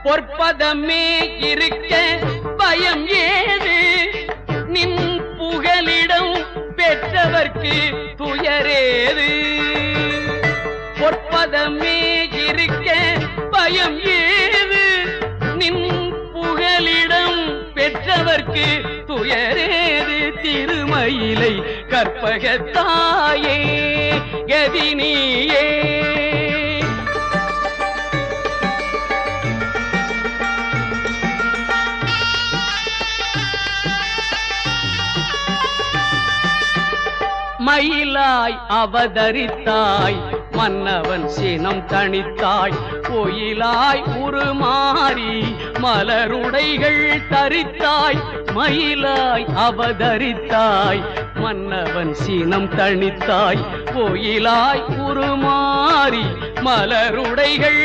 பொற்பதமே இருக்க பயம் ஏது நின் புகலிடம் பெற்றவர்க்கு துயரேது பொற்பதமே இருக்க பயம் ஏது நின் புகலிடம் பெற்றவர்க்கு துயரேது திருமயிலை கற்பகத்தாயே கதினியே மயிலாய் அவதரித்தாய் மன்னவன் சினம் தணித்தாய் கோயிலாய் உருமாறி மலருடைகள் தரித்தாய் மயிலாய் அவதரித்தாய் மன்னவன் சினம் தணித்தாய் கோயிலாய் உருமாறி மலருடைகள்